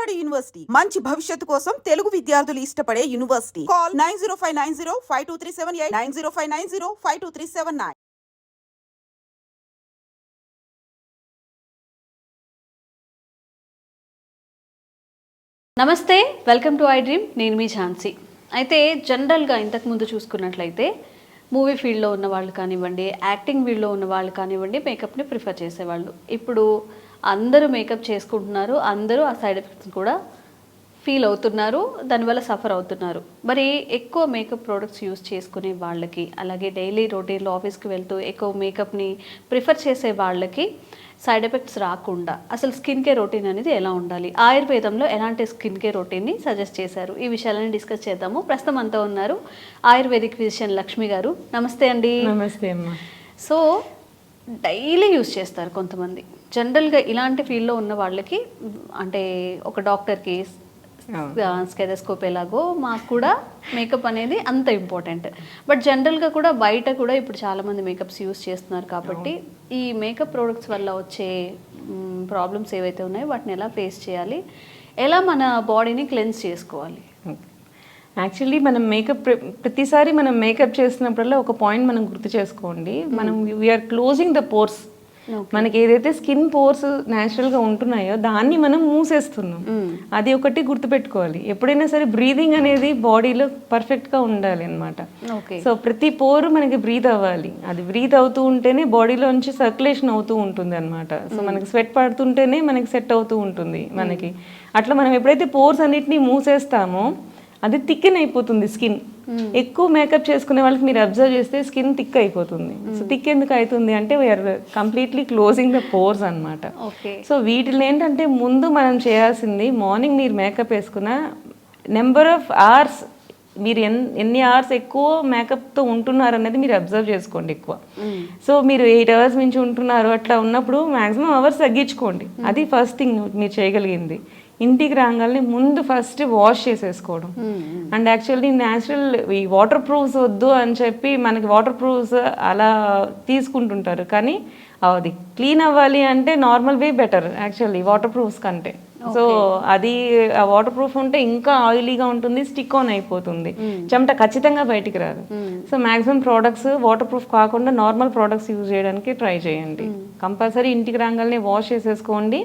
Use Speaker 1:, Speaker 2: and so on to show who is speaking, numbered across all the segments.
Speaker 1: Vijayawada university మంచి భవిష్యత్తు కోసం తెలుగు విద్యార్థులు ఇష్టపడే యూనివర్సిటీ. కాల్ 9059052378 9059052379.
Speaker 2: నమస్తే, వెల్కమ్ టు ఐ డ్రీమ్. నేను మీ ఝాన్సీ. అయితే జనరల్గా ఇంతకుముందు చూసుకున్నట్లయితే మూవీ ఫీల్డ్లో ఉన్న వాళ్ళు కానివ్వండి, యాక్టింగ్ ఫీల్డ్లో ఉన్న వాళ్ళు కానివ్వండి, మేకప్ని ప్రిఫర్ చేసేవాళ్ళు. ఇప్పుడు అందరూ మేకప్ చేసుకుంటున్నారు, అందరూ ఆ సైడ్ ఎఫెక్ట్స్ కూడా ఫీల్ అవుతున్నారు, దానివల్ల సఫర్ అవుతున్నారు. మరి ఎక్కువ మేకప్ ప్రోడక్ట్స్ యూస్ చేసుకునే వాళ్ళకి, అలాగే డైలీ రొటీన్లో ఆఫీస్కి వెళ్తూ ఎక్కువ మేకప్ని ప్రిఫర్ చేసే వాళ్ళకి సైడ్ ఎఫెక్ట్స్ రాకుండా అసలు స్కిన్ కేర్ రొటీన్ అనేది ఎలా ఉండాలి, ఆయుర్వేదంలో ఎలాంటి స్కిన్ కేర్ రొటీన్ని సజెస్ట్ చేశారు, ఈ విషయాలని డిస్కస్ చేద్దాము. ప్రస్తుతం అంతా ఉన్నారు ఆయుర్వేదిక్ ఫిజిషియన్ లక్ష్మి గారు. నమస్తే అండి.
Speaker 3: నమస్తే అమ్మా.
Speaker 2: సో డైలీ యూస్ చేస్తారు కొంతమంది. జనరల్గా ఇలాంటి ఫీల్డ్లో ఉన్న వాళ్ళకి, అంటే ఒక డాక్టర్కి స్టెథోస్కోప్ ఎలాగో మాకు కూడా మేకప్ అనేది అంత ఇంపార్టెంట్. బట్ జనరల్గా కూడా బయట కూడా ఇప్పుడు చాలామంది మేకప్స్ యూస్ చేస్తున్నారు. కాబట్టి ఈ మేకప్ ప్రోడక్ట్స్ వల్ల వచ్చే ప్రాబ్లమ్స్ ఏవైతే ఉన్నాయో వాటిని ఎలా ఫేస్ చేయాలి, ఎలా మన బాడీని క్లెన్స్ చేసుకోవాలి?
Speaker 3: యాక్చువల్లీ మనం ప్రతిసారి మనం మేకప్ చేస్తున్నప్పుడల్లా ఒక పాయింట్ మనం గుర్తు చేసుకోండి. మనం వీఆర్ క్లోజింగ్ ద పోర్స్. మనకి ఏదైతే స్కిన్ పోర్స్ న్యాచురల్గా ఉంటున్నాయో దాన్ని మనం మూసేస్తున్నాం. అది ఒకటి గుర్తుపెట్టుకోవాలి. ఎప్పుడైనా సరే బ్రీదింగ్ అనేది బాడీలో పర్ఫెక్ట్గా ఉండాలి అనమాట. సో ప్రతి పోరు మనకి బ్రీత్ అవ్వాలి. అది బ్రీత్ అవుతూ ఉంటేనే బాడీలో నుంచి సర్క్యులేషన్ అవుతూ ఉంటుంది అనమాట. సో మనకి స్వెట్ పడుతుంటేనే మనకి సెట్ అవుతూ ఉంటుంది మనకి. అట్లా మనం ఎప్పుడైతే పోర్స్ అన్నిటినీ మూసేస్తామో అది థిక్కెన్ అయిపోతుంది స్కిన్. ఎక్కువ మేకప్ చేసుకునే వాళ్ళకి మీరు అబ్జర్వ్ చేస్తే స్కిన్ థిక్ అయిపోతుంది. సో థిక్ ఎందుకు అవుతుంది అంటే we are completely closing the pores అనమాట. సో వీటిలో ఏంటంటే ముందు మనం చేయాల్సింది, మార్నింగ్ మీరు మేకప్ వేసుకున్న నెంబర్ ఆఫ్ అవర్స్, మీరు ఎన్ని అవర్స్ ఎక్కువ మేకప్తో ఉంటున్నారు అనేది మీరు అబ్జర్వ్ చేసుకోండి ఎక్కువ. సో మీరు 8 అవర్స్ నుంచి ఉంటున్నారు, అట్లా ఉన్నప్పుడు మ్యాక్సిమం అవర్స్ తగ్గించుకోండి. అది ఫస్ట్ థింగ్ మీరు చేయగలిగింది. ఇంటికి రాగానే ముందు ఫస్ట్ వాష్ చేసేసుకోవడం. అండ్ యాక్చువల్లీ న్యాచురల్ ఈ వాటర్ ప్రూఫ్స్ వద్దు అని చెప్పి మనకి వాటర్ ప్రూఫ్స్ అలా తీసుకుంటుంటారు, కానీ అది క్లీన్ అవ్వాలి అంటే normal way better actually water proofs కంటే. సో అది ఆ వాటర్ ప్రూఫ్ ఉంటే ఇంకా ఆయిలీగా ఉంటుంది, స్టిక్ ఆన్ అయిపోతుంది, చెమట ఖచ్చితంగా బయటికి రాదు. So maximum products water proof కాకుండా నార్మల్ ప్రోడక్ట్స్ యూజ్ చేయడానికి ట్రై చేయండి. కంపల్సరీ ఇంటికి రాగానే వాష్ చేసేసుకోండి.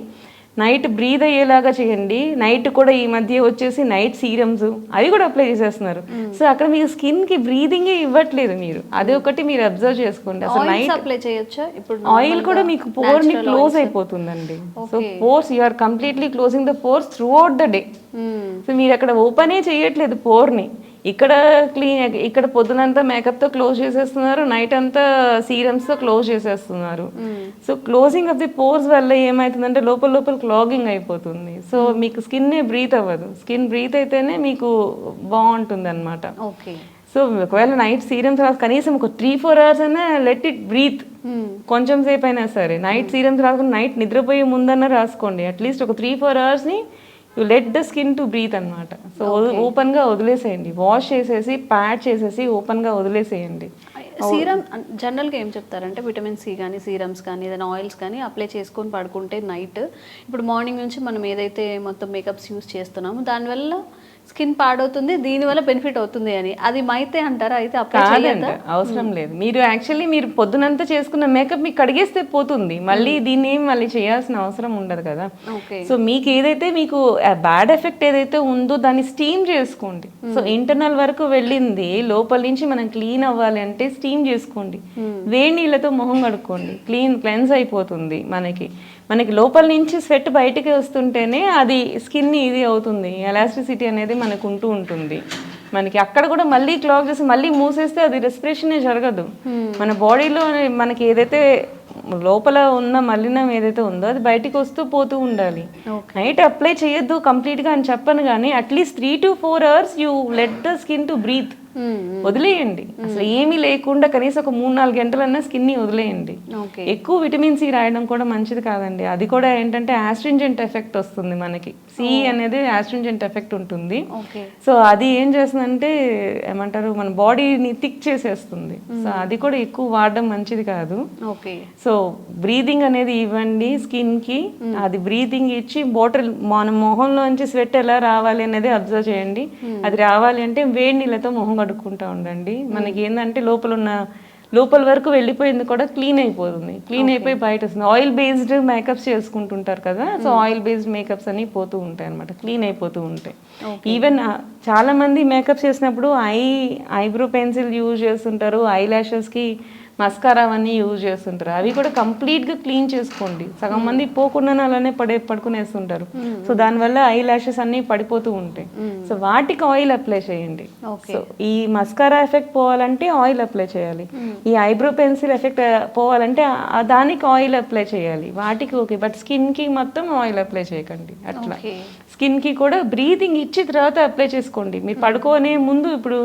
Speaker 3: నైట్ బ్రీత్ అయ్యేలాగా చేయండి. నైట్ కూడా ఈ మధ్య వచ్చేసి నైట్ సీరమ్స్ అవి కూడా అప్లై చేసేస్తున్నారు. సో అక్కడ మీకు స్కిన్ కి బ్రీదింగే ఇవ్వట్లేదు. మీరు అది ఒకటి మీరు అబ్జర్వ్ చేసుకోండి. అసలు నైట్
Speaker 2: అప్లై చేయొచ్చా? ఇప్పుడు
Speaker 3: ఆయిల్ కూడా మీకు పోర్ ని క్లోజ్ అయిపోతుందండి. So pores you are completely closing the pores throughout the day. సో మీరు అక్కడ ఓపెనే చేయట్లేదు పోర్ని. ఇక్కడ ఇక్కడ పొద్దునంతా మేకప్తో క్లోజ్ చేసేస్తున్నారు, నైట్ అంతా సీరమ్స్తో క్లోజ్ చేసేస్తున్నారు. So closing of the pores వల్ల ఏమవుతుందంటే లోపల క్లాగింగ్ అయిపోతుంది. సో మీకు స్కిన్నే బ్రీత్ అవ్వదు. స్కిన్ బ్రీత్ అయితేనే మీకు బాగుంటుంది అనమాట. సో ఒకవేళ నైట్ సీరమ్స్ కనీసం ఒక 3-4 అవర్స్ అయినా లెట్ ఇట్ బ్రీత్. కొంచెం సేపు అయినా సరే నైట్ సీరమ్స్ రాసుకుని నైట్ నిద్రపోయే ముందన్నా రాసుకోండి. అట్లీస్ట్ ఒక 3-4 అవర్స్ని you let the skin to breathe అనమాట. సో ఓపెన్గా వదిలేసేయండి. వాష్ చేసేసి ప్యాడ్ చేసేసి ఓపెన్గా వదిలేసేయండి.
Speaker 2: సీరం జనరల్గా ఏం చెప్తారంటే విటమిన్ సి కానీ సీరమ్స్ కానీ ఏదైనా ఆయిల్స్ కానీ అప్లై చేసుకొని పడుకుంటే నైట్, ఇప్పుడు మార్నింగ్ నుంచి మనం ఏదైతే మొత్తం మేకప్స్ యూస్ చేస్తున్నామో దానివల్ల స్కిన్ పాడవుతుంది, దీనివల్ల బెనిఫిట్ అవుతుంది అని, అది మైతే అంటారా? అయితే
Speaker 3: అవసరం లేదు. మీరు యాక్చువల్లీ మీరు పొద్దునంతా చేసుకున్న మేకప్ మీకు కడిగేస్తే పోతుంది. మళ్ళీ దీన్ని మళ్ళీ చేయాల్సిన అవసరం ఉండదు కదా. సో మీకు ఏదైతే మీకు బ్యాడ్ ఎఫెక్ట్ ఏదైతే ఉందో దాన్ని స్టీమ్ చేసుకోండి. సో ఇంటర్నల్ వరకు వెళ్ళింది లోపల నుంచి మనం క్లీన్ అవ్వాలి అంటే స్టీమ్ చేసుకోండి. వేడి నీళ్ళతో మొహం కడుక్కోండి, క్లెన్స్ అయిపోతుంది. మనకి లోపల నుంచి స్వెట్ బయటికి వస్తుంటేనే అది స్కిన్ ఇది అవుతుంది, ఎలాస్టిసిటీ అనేది మనకు ఉంటూ ఉంటుంది. మనకి అక్కడ కూడా మళ్ళీ క్లాగ్ చేసి మళ్ళీ మూసేస్తే అది రెస్పిరేషనే జరగదు. మన బాడీలో మనకి ఏదైతే లోపల ఉన్న మలినం ఏదైతే ఉందో అది బయటికి వస్తూ పోతూ ఉండాలి. నైట్ అప్లై చేయొద్దు కంప్లీట్గా అని చెప్పను, కానీ at least 3 to 4 hours you let the skin to breath. వదిలేయండి. అసలు ఏమీ లేకుండా కనీసం ఒక 3-4 గంటలన్నా స్కిన్ ని వదిలేయండి.
Speaker 2: ఓకే.
Speaker 3: ఎక్కువ విటమిన్ సి రాయడం కూడా మంచిది కాదండి. అది కూడా ఏంటంటే ఆస్ట్రింజెంట్ ఎఫెక్ట్ వస్తుంది మనకి. సి అనేది ఆస్ట్రింజెంట్ ఎఫెక్ట్ ఉంటుంది.
Speaker 2: ఓకే.
Speaker 3: సో అది ఏం చేస్తుందంటే ఏమంటారు, మన బాడీని థిక్ చేసేస్తుంది. సో అది కూడా ఎక్కువ వాడడం మంచిది కాదు.
Speaker 2: ఓకే.
Speaker 3: సో బ్రీదింగ్ అనేది ఇవ్వండి స్కిన్ కి. అది బ్రీదింగ్ ఇచ్చి బాటిల్ మన మొహంలోంచి స్వెట్ ఎలా రావాలి అనేది అబ్జర్వ్ చేయండి. అది రావాలి అంటే వేడి నీళ్ళతో మొహం కడుక్కుంటా ఉండండి. మనకి ఏంటంటే లోపల వరకు వెళ్ళిపోయింది కూడా క్లీన్ అయిపోతుంది. క్లీన్ అయిపోయి బయట వస్తుంది. ఆయిల్ బేస్డ్ మేకప్స్ చేసుకుంటుంటారు కదా, సో ఆయిల్ బేస్డ్ మేకప్స్ అన్ని పోతూ ఉంటాయి అనమాట, క్లీన్ అయిపోతూ ఉంటాయి. ఈవెన్ చాలా మంది మేకప్ చేసినప్పుడు ఐబ్రో పెన్సిల్ యూజ్ చేస్తుంటారు, ఐ ల్యాషెస్కి మస్కారా అవన్నీ యూజ్ చేస్తుంటారు. అవి కూడా కంప్లీట్గా క్లీన్ చేసుకోండి. సగం మంది పోకుండా అలానే పడుకునేస్తుంటారు. సో దానివల్ల ఐ ల్యాషెస్ అన్నీ పడిపోతూ ఉంటాయి. సో వాటికి ఆయిల్ అప్లై చేయండి. సో ఈ మస్కారా ఎఫెక్ట్ పోవాలంటే ఆయిల్ అప్లై చేయాలి. ఈ ఐబ్రో పెన్సిల్ ఎఫెక్ట్ పోవాలంటే దానికి ఆయిల్ అప్లై చేయాలి. వాటికి ఓకే, బట్ స్కిన్కి మొత్తం ఆయిల్ అప్లై చేయకండి. అట్లా స్కిన్కి కూడా బ్రీతింగ్ ఇచ్చి తర్వాత అప్లై చేసుకోండి. మీరు పడుకోనే ముందు, ఇప్పుడు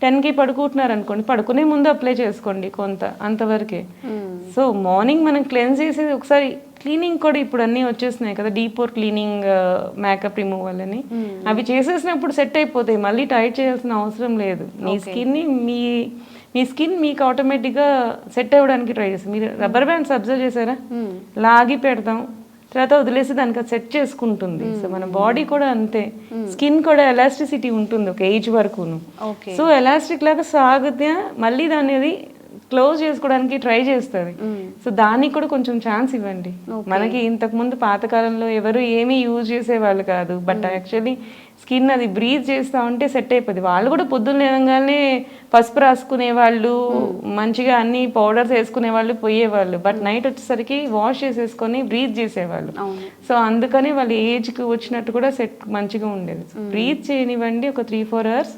Speaker 3: 10కి పడుకుంటున్నారు అనుకోండి, పడుకునే ముందు అప్లై చేసుకోండి కొంత, అంతవరకే. సో మార్నింగ్ మనం క్లెన్స్ చేసేది ఒకసారి క్లీనింగ్ కూడా ఇప్పుడు అన్నీ వచ్చేస్తున్నాయి కదా, deep pore cleaning, makeup removal అని. అవి చేసేసినప్పుడు సెట్ అయిపోతాయి, మళ్ళీ టైట్ చేయాల్సిన అవసరం లేదు. మీ స్కిన్ని మీ స్కిన్ మీకు ఆటోమేటిక్గా సెట్ అవ్వడానికి ట్రై చేస్తుంది. మీరు రబ్బర్ బ్యాండ్స్ అబ్జర్వ్ చేశారా, లాగి పెడతాం తర్వాత వదిలేసి దానికి సెట్ చేసుకుంటుంది. సో మన బాడీ కూడా అంతే, స్కిన్ కూడా ఎలాస్టిసిటీ ఉంటుంది ఒక ఏజ్ వరకును. సో ఎలాస్టిక్ లాగా సాగితే మళ్ళీ దాన్ని క్లోజ్ చేసుకోవడానికి ట్రై చేస్తుంది. సో దానికి కూడా కొంచెం ఛాన్స్ ఇవ్వండి. మనకి ఇంతకు ముందు పాతకాలంలో ఎవరు ఏమీ యూజ్ చేసేవాళ్ళు కాదు, బట్ యాక్చువల్లీ స్కిన్ అది బ్రీత్ చేస్తూ ఉంటే సెట్ అయిపోద్ది. వాళ్ళు కూడా పొద్దున్న లేవగానే పసుపు రాసుకునే వాళ్ళు, మంచిగా అన్ని పౌడర్స్ వేసుకునే వాళ్ళు, పోయేవాళ్ళు. బట్ నైట్ వచ్చేసరికి వాష్ చేసేసుకొని బ్రీత్ చేసేవాళ్ళు. సో అందుకని వాళ్ళ ఏజ్కి వచ్చినట్టు కూడా సెట్ మంచిగా ఉండేది. బ్రీత్ చేయనివ్వండి ఒక 3-4 అవర్స్.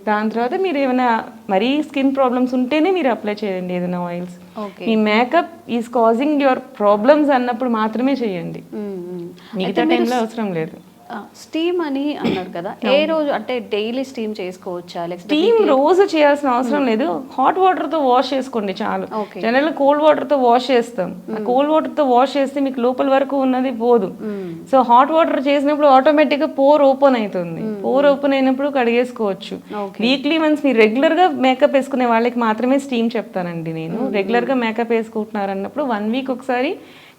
Speaker 3: దాని తర్వాత మీరు ఏమైనా మరీ స్కిన్ ప్రాబ్లమ్స్ ఉంటేనే మీరు అప్లై చేయండి ఏదైనా oils. Me makeup is causing your problems అన్నప్పుడు మాత్రమే చేయండి, మిగతా టైంలో అవసరం లేదు.
Speaker 2: స్టీమ్ అని అన్నారు కదా, ఏ రోజు అంటే డైలీ స్టీమ్ చేసుకోవచ్చా?
Speaker 3: స్టీమ్ రోజు చేయాల్సిన అవసరం లేదు. హాట్ వాటర్ తో వాష్ చేసుకోండి చాలు. జనరల్ కోల్డ్ వాటర్ తో వాష్ చేస్తాం. కోల్డ్ వాటర్ తో వాష్ చేస్తే మీకు లోపల వరకు ఉన్నది పోదు. సో హాట్ వాటర్ చేసినప్పుడు ఆటోమేటిక్ గా పోర్ ఓపెన్ అవుతుంది. పోర్ ఓపెన్ అయినప్పుడు కడిగేసుకోవచ్చు. వీక్లీ వన్స్ మీరు రెగ్యులర్ గా మేకప్ వేసుకునే వాళ్ళకి మాత్రమే స్టీమ్ చెప్తానండి నేను. రెగ్యులర్ గా మేకప్ వేసుకుంటున్నారు అన్నప్పుడు 1 వీక్ ఒకసారి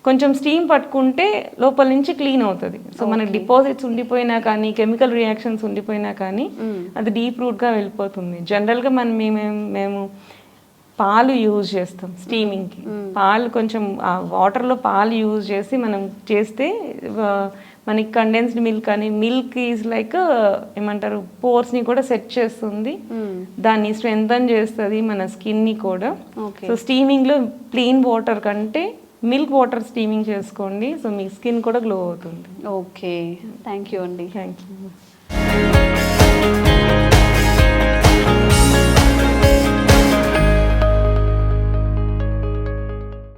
Speaker 3: కొంచెం స్టీమ్ పట్టుకుంటే లోపల నుంచి క్లీన్ అవుతుంది. సో మనకి డిపాజిట్స్ ఉండిపోయినా కానీ, కెమికల్ రియాక్షన్స్ ఉండిపోయినా కానీ అది డీప్ రూట్గా వెళ్ళిపోతుంది. జనరల్గా మేము పాలు యూజ్ చేస్తాం స్టీమింగ్కి. పాలు కొంచెం వాటర్లో పాలు యూజ్ చేసి మనం చేస్తే మనకి కండెన్స్డ్ మిల్క్ అని, మిల్క్ ఈజ్ లైక్ ఏమంటారు, పోర్స్ని కూడా సెట్ చేస్తుంది, దాన్ని స్ట్రెంథన్ చేస్తుంది మన స్కిన్ని కూడా. సో స్టీమింగ్లో ప్లెయిన్ వాటర్ కంటే మిల్క్ వాటర్ స్టీమింగ్ చేసుకోండి. సో మీ స్కిన్ కూడా గ్లో అవుతుంది.
Speaker 2: ఓకే, థ్యాంక్ యూ అండి.
Speaker 3: Thank you.